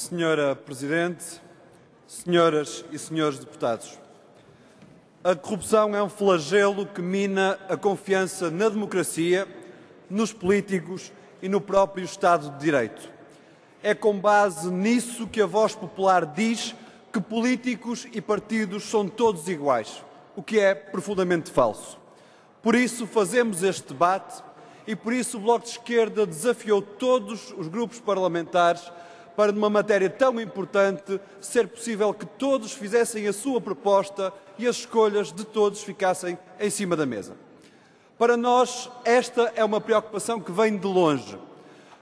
Senhora Presidente, senhoras e senhores deputados, a corrupção é um flagelo que mina a confiança na democracia, nos políticos e no próprio Estado de Direito. É com base nisso que a voz popular diz que políticos e partidos são todos iguais, o que é profundamente falso. Por isso fazemos este debate e por isso o Bloco de Esquerda desafiou todos os grupos parlamentares para, numa matéria tão importante, ser possível que todos fizessem a sua proposta e as escolhas de todos ficassem em cima da mesa. Para nós, esta é uma preocupação que vem de longe.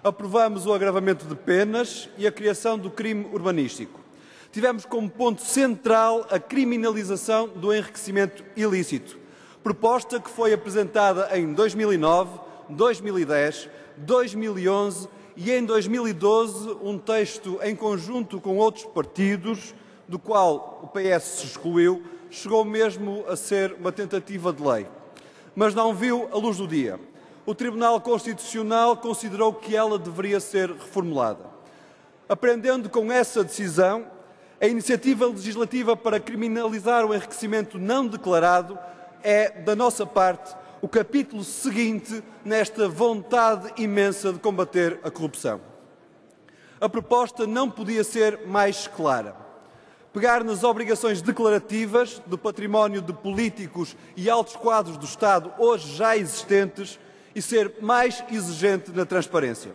Aprovamos o agravamento de penas e a criação do crime urbanístico. Tivemos como ponto central a criminalização do enriquecimento ilícito, proposta que foi apresentada em 2009, 2010, 2011 e em 2012 um texto em conjunto com outros partidos, do qual o PS se excluiu, chegou mesmo a ser uma tentativa de lei. Mas não viu a luz do dia. O Tribunal Constitucional considerou que ela deveria ser reformulada. Aprendendo com essa decisão, a iniciativa legislativa para criminalizar o enriquecimento não declarado é, da nossa parte, o capítulo seguinte nesta vontade imensa de combater a corrupção. A proposta não podia ser mais clara. Pegar nas obrigações declarativas do património de políticos e altos quadros do Estado hoje já existentes e ser mais exigente na transparência.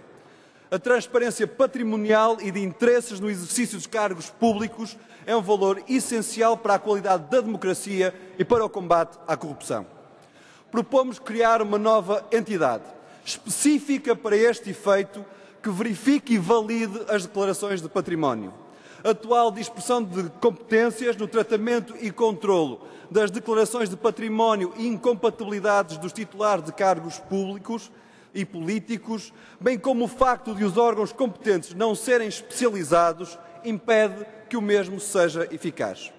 A transparência patrimonial e de interesses no exercício dos cargos públicos é um valor essencial para a qualidade da democracia e para o combate à corrupção. Propomos criar uma nova entidade, específica para este efeito, que verifique e valide as declarações de património. A atual dispersão de competências no tratamento e controlo das declarações de património e incompatibilidades dos titulares de cargos públicos e políticos, bem como o facto de os órgãos competentes não serem especializados, impede que o mesmo seja eficaz.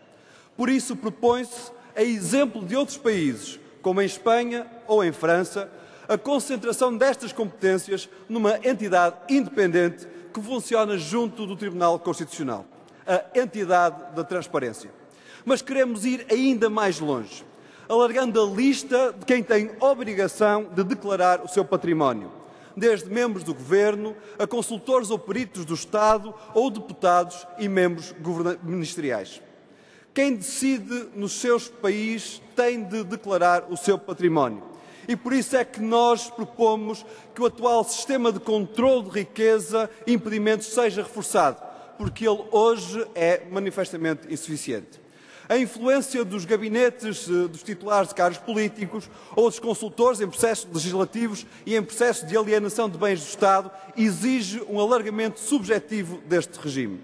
Por isso, propõe-se, a exemplo de outros países, como em Espanha ou em França, a concentração destas competências numa entidade independente que funciona junto do Tribunal Constitucional, a entidade da transparência. Mas queremos ir ainda mais longe, alargando a lista de quem tem obrigação de declarar o seu património, desde membros do Governo a consultores ou peritos do Estado ou deputados e membros ministeriais. Quem decide nos seus países tem de declarar o seu património. E por isso é que nós propomos que o atual sistema de controle de riqueza e impedimentos seja reforçado, porque ele hoje é manifestamente insuficiente. A influência dos gabinetes dos titulares de cargos políticos ou dos consultores em processos legislativos e em processos de alienação de bens do Estado exige um alargamento subjetivo deste regime.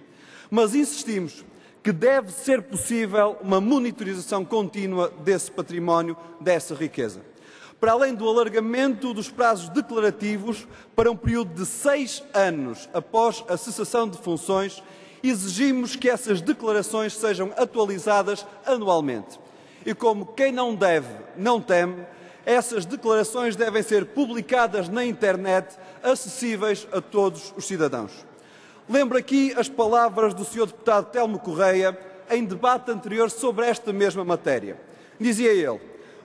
Mas insistimos que deve ser possível uma monitorização contínua desse património, dessa riqueza. Para além do alargamento dos prazos declarativos para um período de 6 anos após a cessação de funções, exigimos que essas declarações sejam atualizadas anualmente. E como quem não deve, não teme, essas declarações devem ser publicadas na internet, acessíveis a todos os cidadãos. Lembro aqui as palavras do Sr. Deputado Telmo Correia em debate anterior sobre esta mesma matéria. Dizia ele: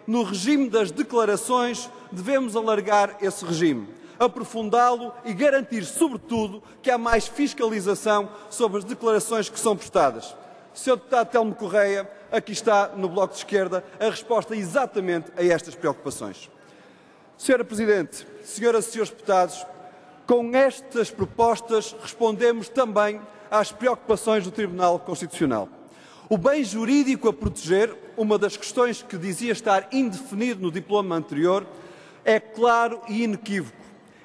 no regime das declarações devemos alargar esse regime, aprofundá-lo e garantir, sobretudo, que há mais fiscalização sobre as declarações que são prestadas. Sr. Deputado Telmo Correia, aqui está no Bloco de Esquerda a resposta exatamente a estas preocupações. Sra. Presidente, senhoras e senhores deputados, com estas propostas respondemos também às preocupações do Tribunal Constitucional. O bem jurídico a proteger, uma das questões que dizia estar indefinido no diploma anterior, é claro e inequívoco.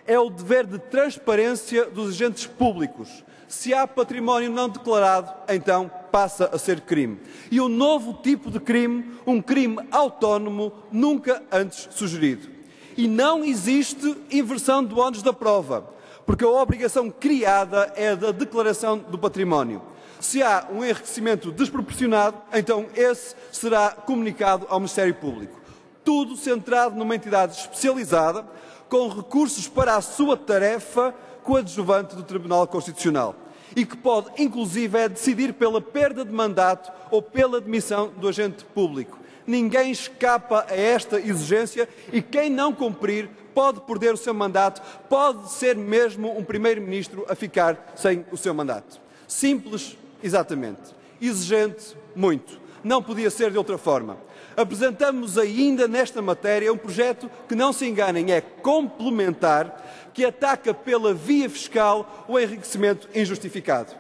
É o dever de transparência dos agentes públicos. Se há património não declarado, então passa a ser crime. E um novo tipo de crime, um crime autónomo, nunca antes sugerido. E não existe inversão do ónus da prova, porque a obrigação criada é a da declaração do património. Se há um enriquecimento desproporcionado, então esse será comunicado ao Ministério Público. Tudo centrado numa entidade especializada, com recursos para a sua tarefa coadjuvante do Tribunal Constitucional. e que pode, inclusive, decidir pela perda de mandato ou pela demissão do agente público. Ninguém escapa a esta exigência e quem não cumprir pode perder o seu mandato, pode ser mesmo um primeiro-ministro a ficar sem o seu mandato. Simples, exatamente. Exigente, muito. Não podia ser de outra forma. Apresentamos ainda nesta matéria um projeto que, não se enganem, é complementar, que ataca pela via fiscal o enriquecimento injustificado,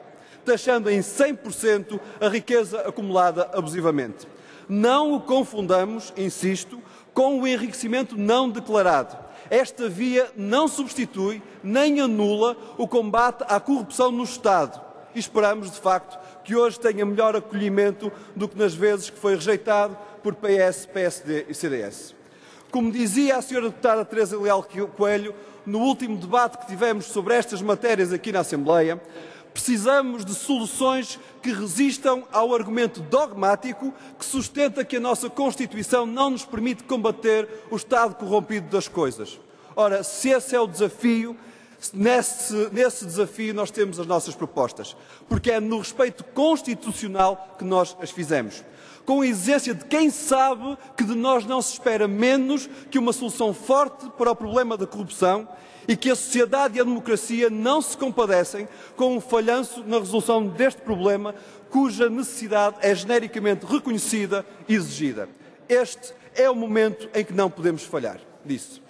taxando em 100% a riqueza acumulada abusivamente. Não o confundamos, insisto, com o enriquecimento não declarado. Esta via não substitui nem anula o combate à corrupção no Estado. E esperamos, de facto, que hoje tenha melhor acolhimento do que nas vezes que foi rejeitado por PS, PSD e CDS. Como dizia a Sra. Deputada Teresa Leal Coelho, no último debate que tivemos sobre estas matérias aqui na Assembleia, precisamos de soluções que resistam ao argumento dogmático que sustenta que a nossa Constituição não nos permite combater o estado corrompido das coisas. Ora, se esse é o desafio, nesse desafio nós temos as nossas propostas, porque é no respeito constitucional que nós as fizemos. Com a exigência de quem sabe que de nós não se espera menos que uma solução forte para o problema da corrupção e que a sociedade e a democracia não se compadecem com um falhanço na resolução deste problema, cuja necessidade é genericamente reconhecida e exigida. Este é o momento em que não podemos falhar disso.